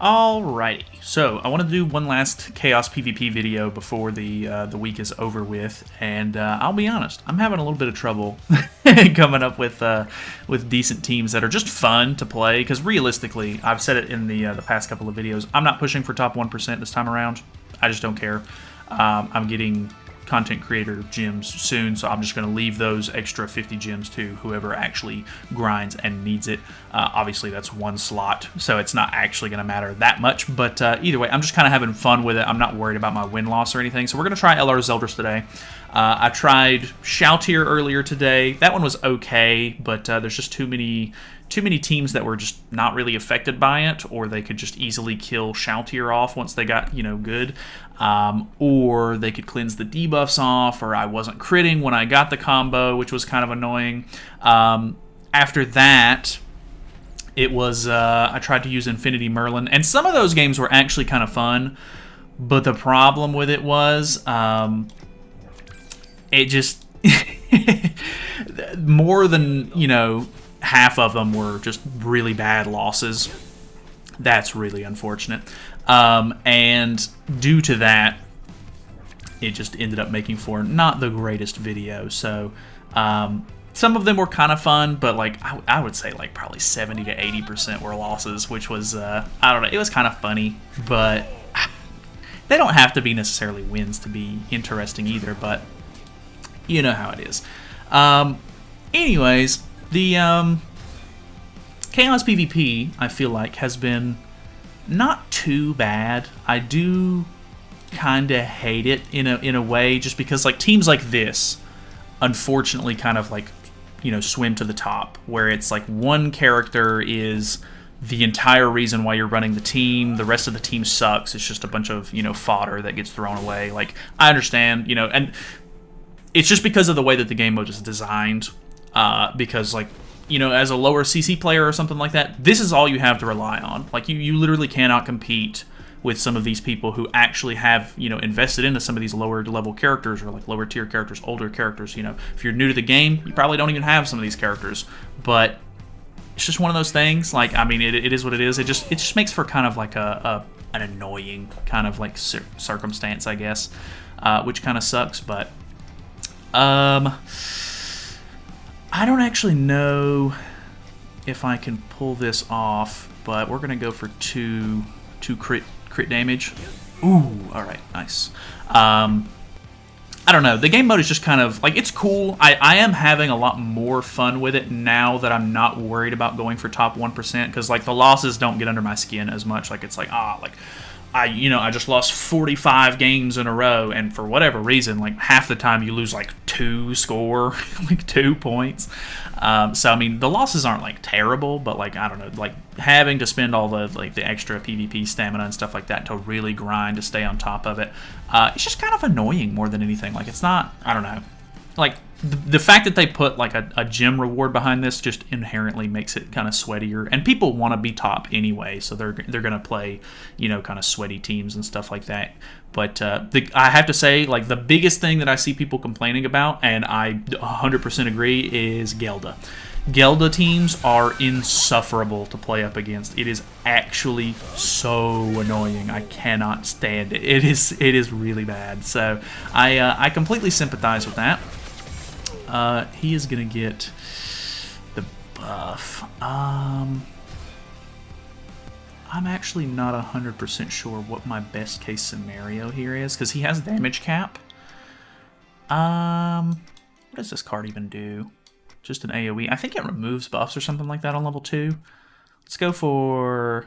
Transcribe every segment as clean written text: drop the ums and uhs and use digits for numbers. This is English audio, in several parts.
Alrighty, so I want to do one last Chaos PvP video before the week is over with, and I'll be honest, I'm having a little bit of trouble coming up with decent teams that are just fun to play. Because realistically, I've said it in the past couple of videos, I'm not pushing for top 1% this time around. I just don't care. I'm getting content creator gems soon, so I'm just going to leave those extra 50 gems to whoever actually grinds and needs it. Obviously, that's one slot, so it's not actually going to matter that much, but either way, I'm just kind of having fun with it. I'm not worried about my win-loss or anything, so we're going to try LR Zeldris today. I tried Shoutier earlier today. That one was okay, but there's just too many teams that were just not really affected by it, or they could just easily kill Shoutier off once they got, good, or they could cleanse the debuffs off, or I wasn't critting when I got the combo, which was kind of annoying. After that, it was, I tried to use Infinity Merlin, and some of those games were actually kind of fun, but the problem with it was, it just, more than, half of them were just really bad losses. That's really unfortunate. And due to that, it just ended up making for not the greatest video. So some of them were kind of fun, but like I would say like probably 70 to 80% were losses, which was, I don't know, it was kind of funny, but they don't have to be necessarily wins to be interesting either, but you know how it is. Anyways, the Chaos PvP, I feel like, has been not too bad. I do kind of hate it in a way, just because like teams like this, unfortunately, kind of like, swim to the top, where it's like one character is the entire reason why you're running the team. The rest of the team sucks. It's just a bunch of, fodder that gets thrown away. Like, I understand, and it's just because of the way that the game mode is designed, because, like, as a lower CC player or something like that, this is all you have to rely on. Like, you literally cannot compete with some of these people who actually have, invested into some of these lower level characters, or like lower tier characters, older characters. If you're new to the game, you probably don't even have some of these characters, but it's just one of those things. Like, I mean, it is what it is. It just makes for kind of like an annoying kind of like circumstance, I guess, which kind of sucks, but I don't actually know if I can pull this off, but we're gonna go for two crit damage. Ooh, all right, nice. I don't know. The game mode is just kind of like, it's cool. I am having a lot more fun with it now that I'm not worried about going for top 1%, because like the losses don't get under my skin as much. Like, it's like, I just lost 45 games in a row, and for whatever reason, like half the time you lose like 2 score, like 2 points. So I mean, the losses aren't like terrible, but like, I don't know, like having to spend all the extra PvP stamina and stuff like that to really grind to stay on top of it, it's just kind of annoying more than anything. Like, it's not, I don't know, like the fact that they put like a gem reward behind this just inherently makes it kind of sweatier, and people want to be top anyway, so they're gonna play, kind of sweaty teams and stuff like that. But I have to say, like, the biggest thing that I see people complaining about, and I 100% agree, is Gelda. Gelda teams are insufferable to play up against. It is actually so annoying. I cannot stand it. It is really bad. So I completely sympathize with that. He is gonna get the buff. I'm actually not 100% sure what my best case scenario here is, because he has damage cap. What does this card even do? Just an AoE. I think it removes buffs or something like that on level 2. Let's go for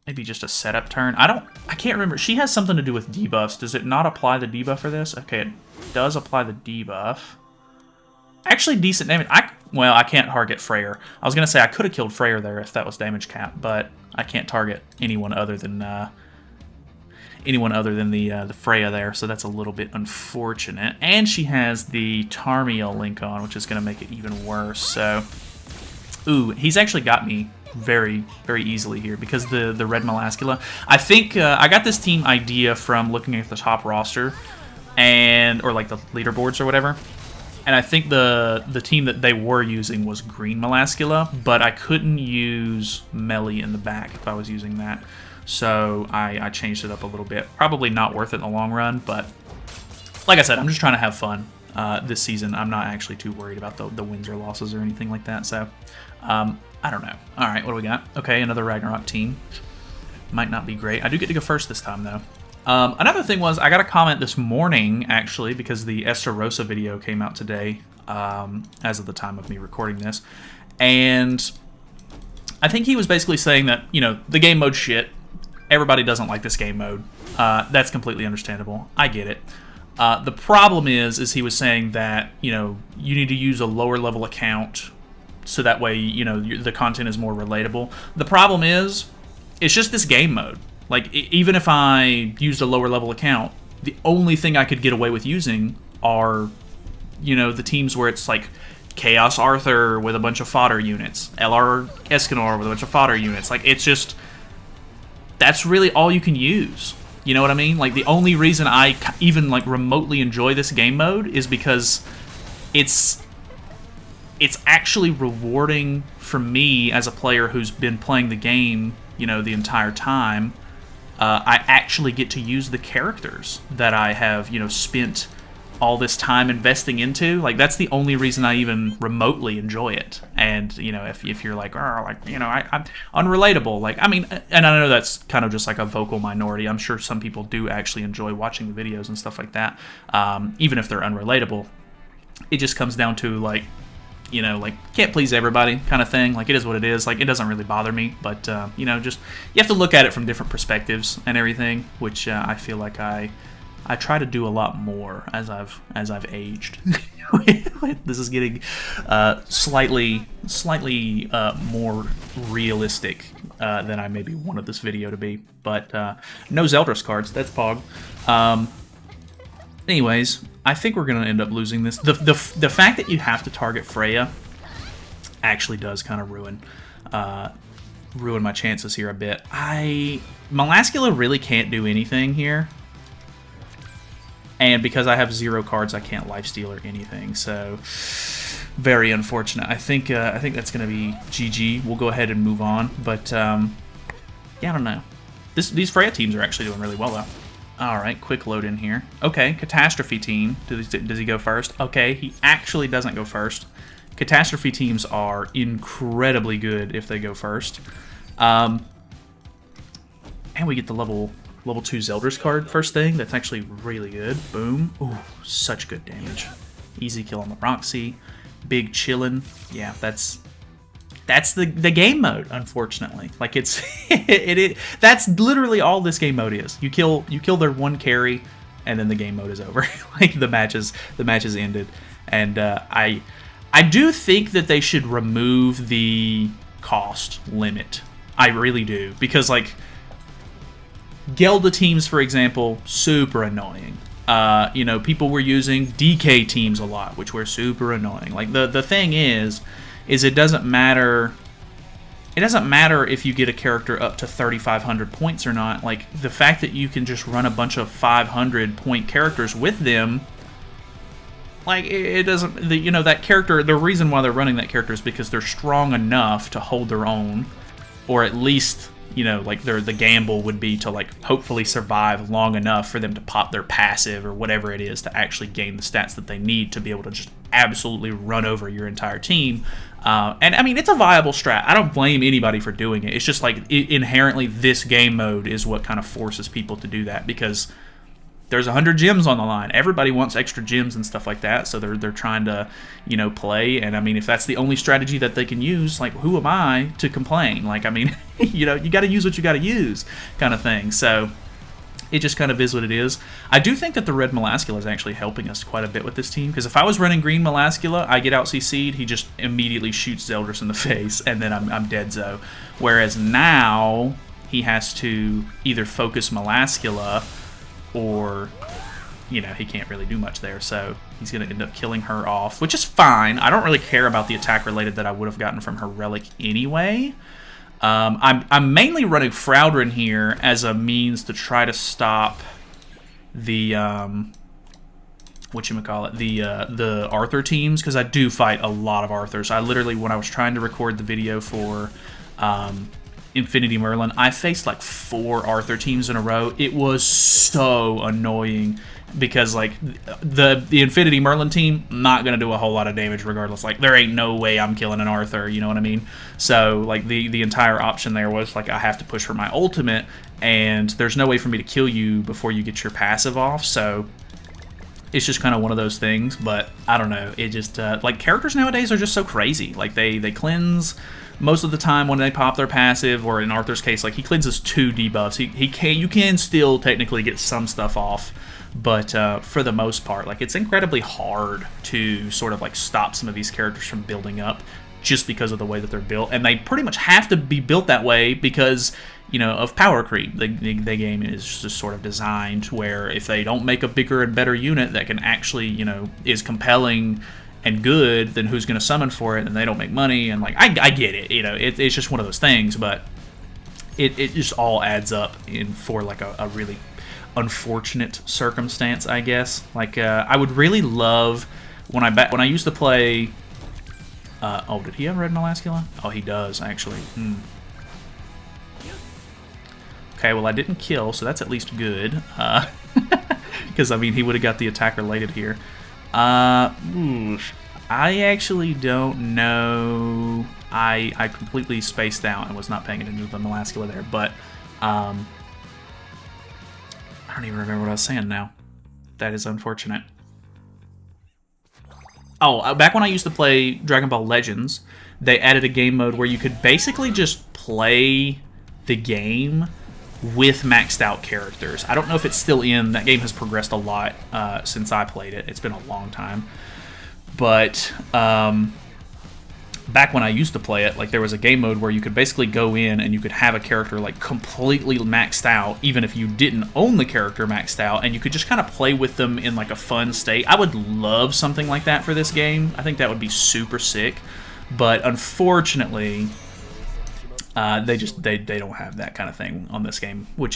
maybe just a setup turn. I can't remember. She has something to do with debuffs. Does it not apply the debuff for this? Okay, it does apply the debuff. Actually, decent damage. Well, I can't target Freyr. I was going to say I could have killed Freyr there if that was damage cap, but I can't target anyone other than the Freya there, so that's a little bit unfortunate. And she has the Tarmiel link on, which is going to make it even worse. So, ooh, he's actually got me very, very easily here, because the Red Melascula. I think I got this team idea from looking at the top roster, or like the leaderboards or whatever. And I think the team that they were using was green Melascula, but I couldn't use Melly in the back if I was using that. So I changed it up a little bit. Probably not worth it in the long run, but like I said, I'm just trying to have fun this season. I'm not actually too worried about the wins or losses or anything like that. So I don't know. All right, what do we got? Okay, another Ragnarok team. Might not be great. I do get to go first this time, though. Another thing was, I got a comment this morning, actually, because the Estarossa video came out today, as of the time of me recording this. And I think he was basically saying that, you know, the game mode's shit. Everybody doesn't like this game mode. That's completely understandable. I get it. The problem is he was saying that, you know, you need to use a lower level account so that way, you know, the content is more relatable. The problem is, it's just this game mode. Like, even if I used a lower level account, the only thing I could get away with using are, you know, the teams where it's like Chaos Arthur with a bunch of fodder units, LR Escanor with a bunch of fodder units. Like, it's just, that's really all you can use. You know what I mean? Like, the only reason I even, like, remotely enjoy this game mode is because it's actually rewarding for me as a player who's been playing the game, you know, the entire time. I actually get to use the characters that I have, you know, spent all this time investing into. Like, that's the only reason I even remotely enjoy it. And, you know, if you're like, oh, like, you know, I'm unrelatable. Like, I mean, and I know that's kind of just like a vocal minority. I'm sure some people do actually enjoy watching the videos and stuff like that, even if they're unrelatable. It just comes down to, like, you know, like, can't please everybody kind of thing. Like, it is what it is. Like, it doesn't really bother me. But, you know, just, you have to look at it from different perspectives and everything, which I feel like I try to do a lot more as I've aged. This is getting slightly more realistic than I maybe wanted this video to be. But no Zeldris cards. That's Pog. Anyways, I think we're gonna end up losing this. The fact that you have to target Freya actually does kind of ruin my chances here a bit. Melascula really can't do anything here. And because I have 0 cards, I can't lifesteal or anything, so very unfortunate. I think that's gonna be GG. We'll go ahead and move on, but yeah, I don't know. These Freya teams are actually doing really well though. All right, quick load in here. Okay, Catastrophe team. Does he go first? Okay, he actually doesn't go first. Catastrophe teams are incredibly good if they go first. And we get the level 2 Zeldris card first thing. That's actually really good. Boom. Ooh, such good damage. Easy kill on the Roxy. Big chillin'. Yeah, that's the game mode, unfortunately. Like, it's that's literally all this game mode is. You kill their one carry, and then the game mode is over. Like, the match is ended. And I do think that they should remove the cost limit. I really do, because, like, Gelda teams, for example, super annoying. You know, people were using DK teams a lot, which were super annoying. Like, the thing is it doesn't matter. It doesn't matter if you get a character up to 3,500 points or not. Like, the fact that you can just run a bunch of 500 point characters with them, like, it doesn't. You know, that character. The reason why they're running that character is because they're strong enough to hold their own, or at least, you know, like, the gamble would be to, like, hopefully survive long enough for them to pop their passive or whatever it is to actually gain the stats that they need to be able to just absolutely run over your entire team. And, I mean, it's a viable strat. I don't blame anybody for doing it. It's just, like, inherently this game mode is what kind of forces people to do that, because there's 100 gems on the line. Everybody wants extra gems and stuff like that, so they're trying to, you know, play. And, I mean, if that's the only strategy that they can use, like, who am I to complain? Like, I mean, you know, you got to use what you got to use, kind of thing. So it just kind of is what it is. I do think that the red Melascula is actually helping us quite a bit with this team, because if I was running green Melascula, I get out CC'd, he just immediately shoots Zeldris in the face, and then I'm dead-zo. Whereas now, he has to either focus Melascula, or, you know, he can't really do much there, so he's going to end up killing her off, which is fine. I don't really care about the attack related that I would have gotten from her relic anyway. I'm mainly running Fraudrin here as a means to try to stop the whatchamacallit, the Arthur teams, because I do fight a lot of Arthurs. I literally, when I was trying to record the video for Infinity Merlin, I faced like 4 Arthur teams in a row. It was so annoying because like the Infinity Merlin team not gonna do a whole lot of damage regardless. Like there ain't no way I'm killing an Arthur, you know what I mean? So like the entire option there was like I have to push for my ultimate, and there's no way for me to kill you before you get your passive off. So it's just kind of one of those things. But I don't know. It just like characters nowadays are just so crazy. Like they cleanse most of the time when they pop their passive, or in Arthur's case, like he cleanses 2 debuffs. You can still technically get some stuff off, but for the most part, like it's incredibly hard to sort of like stop some of these characters from building up just because of the way that they're built, and they pretty much have to be built that way because, you know, of power creep. The game is just sort of designed where if they don't make a bigger and better unit that can actually, you know, is compelling and good, then who's going to summon for it? And they don't make money. And like I get it, you know, it's just one of those things, but it just all adds up for like a really unfortunate circumstance, I guess. Like I would really love when I used to play. Oh, did he have Red Molascula? Oh, he does actually. Okay, well I didn't kill, so that's at least good. Because I mean he would have got the attack related here. I actually don't know. I completely spaced out and was not paying attention to the Molascula there, but I don't even remember what I was saying now. That is unfortunate. Oh, back when I used to play Dragon Ball Legends, they added a game mode where you could basically just play the game with maxed out characters. I don't know if it's still in. That game has progressed a lot since I played it. It's been a long time. But back when I used to play it, like there was a game mode where you could basically go in and you could have a character like completely maxed out, even if you didn't own the character maxed out, and you could just kind of play with them in like a fun state. I would love something like that for this game. I think that would be super sick. But unfortunately, they don't have that kind of thing on this game, which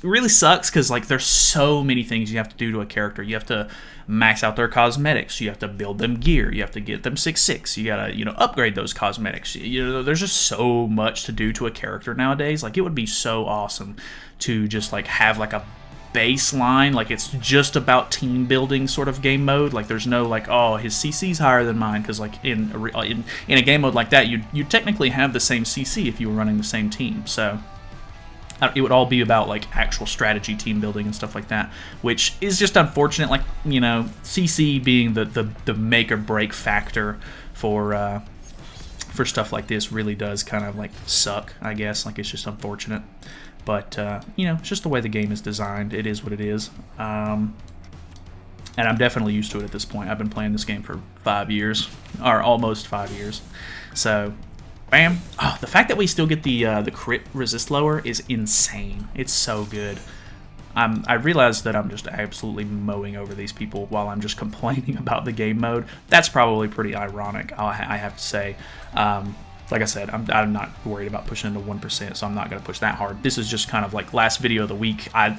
really sucks because like there's so many things you have to do to a character. You have to max out their cosmetics. You have to build them gear. You have to get them 6/6. You gotta, you know, upgrade those cosmetics. You know, there's just so much to do to a character nowadays. Like it would be so awesome to just like have like a baseline, like it's just about team building sort of game mode. Like there's no like, oh, his CC's higher than mine, because like in a game mode like that, you technically have the same CC if you were running the same team. So it would all be about like actual strategy, team building, and stuff like that, which is just unfortunate. Like, you know, CC being the make or break factor for stuff like this really does kind of like suck, I guess. Like it's just unfortunate. But, you know, it's just the way the game is designed. It is what it is. And I'm definitely used to it at this point. I've been playing this game for 5 years, or almost 5 years. So, bam. Oh, the fact that we still get the crit resist lower is insane. It's so good. I realize that I'm just absolutely mowing over these people while I'm just complaining about the game mode. That's probably pretty ironic, I have to say. Like I said, I'm not worried about pushing into 1%, so I'm not going to push that hard. This is just kind of like last video of the week. I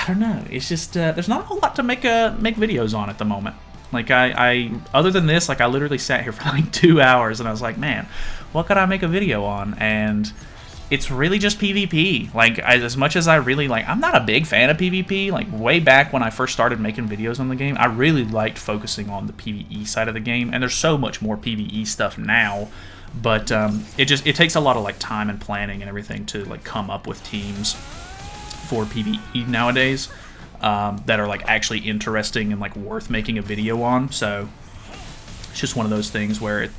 don't know. It's just there's not a whole lot to make videos on at the moment. Like I other than this, like I literally sat here for like 2 hours and I was like, man, what could I make a video on? And it's really just PvP. Like as much as I really like, I'm not a big fan of PvP. Like way back when I first started making videos on the game, I really liked focusing on the PvE side of the game. And there's so much more PvE stuff now. But it takes a lot of like time and planning and everything to like come up with teams for PvE nowadays that are like actually interesting and like worth making a video on. So it's just one of those things where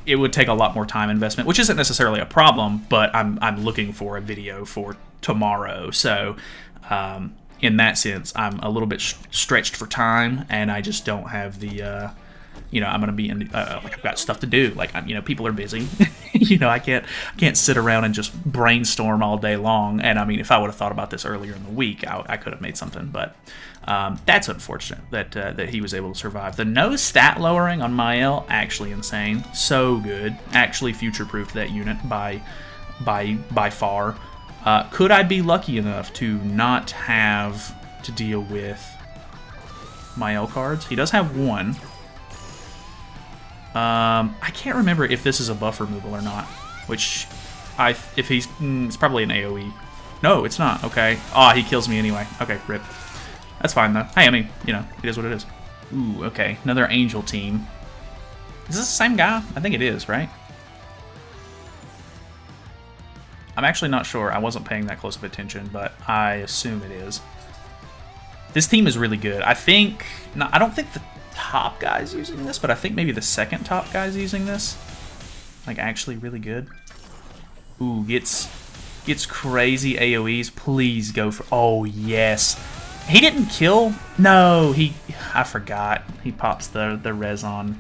it would take a lot more time investment, which isn't necessarily a problem. But I'm looking for a video for tomorrow, so in that sense, I'm a little bit stretched for time, and I just don't have the. You know, I'm gonna be in. Like I've got stuff to do. Like you know, people are busy. You know, I can't sit around and just brainstorm all day long. And I mean, if I would have thought about this earlier in the week, I could have made something. But that's unfortunate that he was able to survive. The no stat lowering on Mael, actually insane. So good. Actually future-proofed that unit by far. Could I be lucky enough to not have to deal with my L cards. He does have one. I can't remember if this is a buff removal or not. Which, if he's, it's probably an AoE. No, it's not. Okay. Ah, he kills me anyway. Okay, rip. That's fine though. Hey, I mean, you know, it is what it is. Ooh, okay. Another Angel team. Is this the same guy? I think it is, right? I'm actually not sure. I wasn't paying that close of attention, but I assume it is. This team is really good. I think... No, I don't think the top guy's using this, but I think maybe the second top guy's using this. Like, actually really good. Ooh, gets crazy AoEs. Please go for... Oh, yes. He didn't kill? No, I forgot. He pops the res on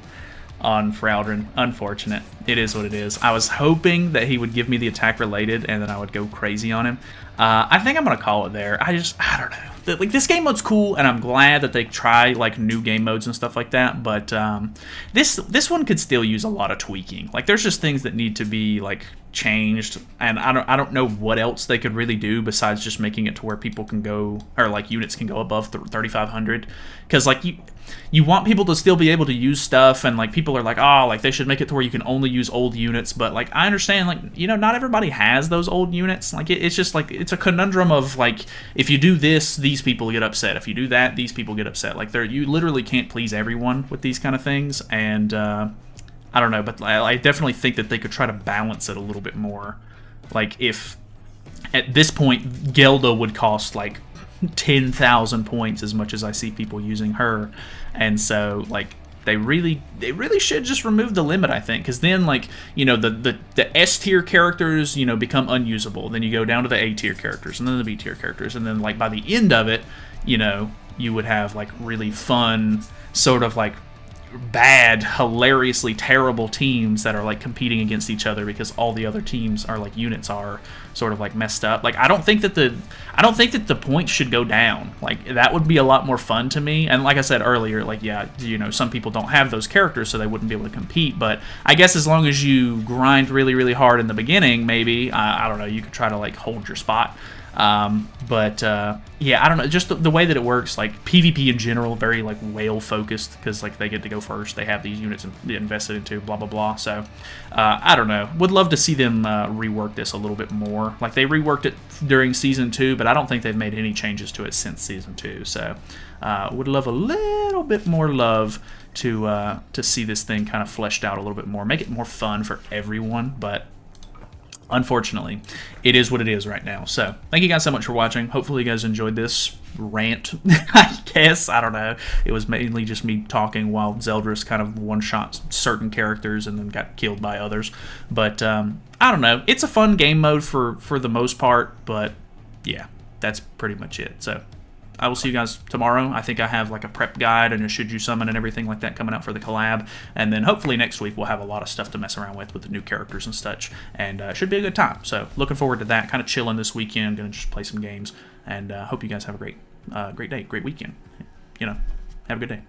Frowdren. Unfortunate. It is what it is. I was hoping that he would give me the attack related and then I would go crazy on him. I think I'm going to call it there. I don't know. Like, this game mode's cool, and I'm glad that they try like new game modes and stuff like that, but this one could still use a lot of tweaking. Like, there's just things that need to be like changed, and I don't know what else they could really do besides just making it to where people can go, or like units can go above 3,500, because like you want people to still be able to use stuff, and like people are like, oh, like they should make it to where you can only use old units, but like I understand, like, you know, not everybody has those old units. Like it's just like, it's a conundrum of like, if you do this, these people get upset. If you do that, these people get upset. Like you literally can't please everyone with these kind of things, and I don't know, but I definitely think that they could try to balance it a little bit more. Like, if at this point Gelda would cost like 10,000 points as much as I see people using her, and so like they really should just remove the limit, I think, because then, like, you know, the S tier characters, you know, become unusable. Then you go down to the A tier characters, and then the B tier characters, and then like by the end of it, you know, you would have like really fun, sort of like bad, hilariously terrible teams that are like competing against each other because all the other teams are like units are sort of like messed up. Like, I don't think that the points should go down. Like, that would be a lot more fun to me. And like I said earlier, like, yeah, you know, some people don't have those characters, so they wouldn't be able to compete. But I guess as long as you grind really, really hard in the beginning, maybe I don't know, you could try to like hold your spot. Yeah, I don't know, just the way that it works, like PvP in general, very like whale focused, because like they get to go first, they have these units invested into, blah blah blah. So I don't know, would love to see them rework this a little bit more. Like, they reworked it during season 2, but I don't think they've made any changes to it since season 2. So would love a little bit more love to see this thing kind of fleshed out a little bit more, make it more fun for everyone. But unfortunately, it is what it is right now. So, thank you guys so much for watching. Hopefully you guys enjoyed this rant, I guess. I don't know. It was mainly just me talking while Zeldris kind of one-shot certain characters and then got killed by others. But, I don't know. It's a fun game mode for the most part, but yeah, that's pretty much it. So, I will see you guys tomorrow. I think I have like a prep guide and a should you summon and everything like that coming out for the collab. And then hopefully next week we'll have a lot of stuff to mess around with the new characters and such. And it should be a good time. So looking forward to that. Kind of chilling this weekend. Going to just play some games. And hope you guys have a great day, great weekend. You know, have a good day.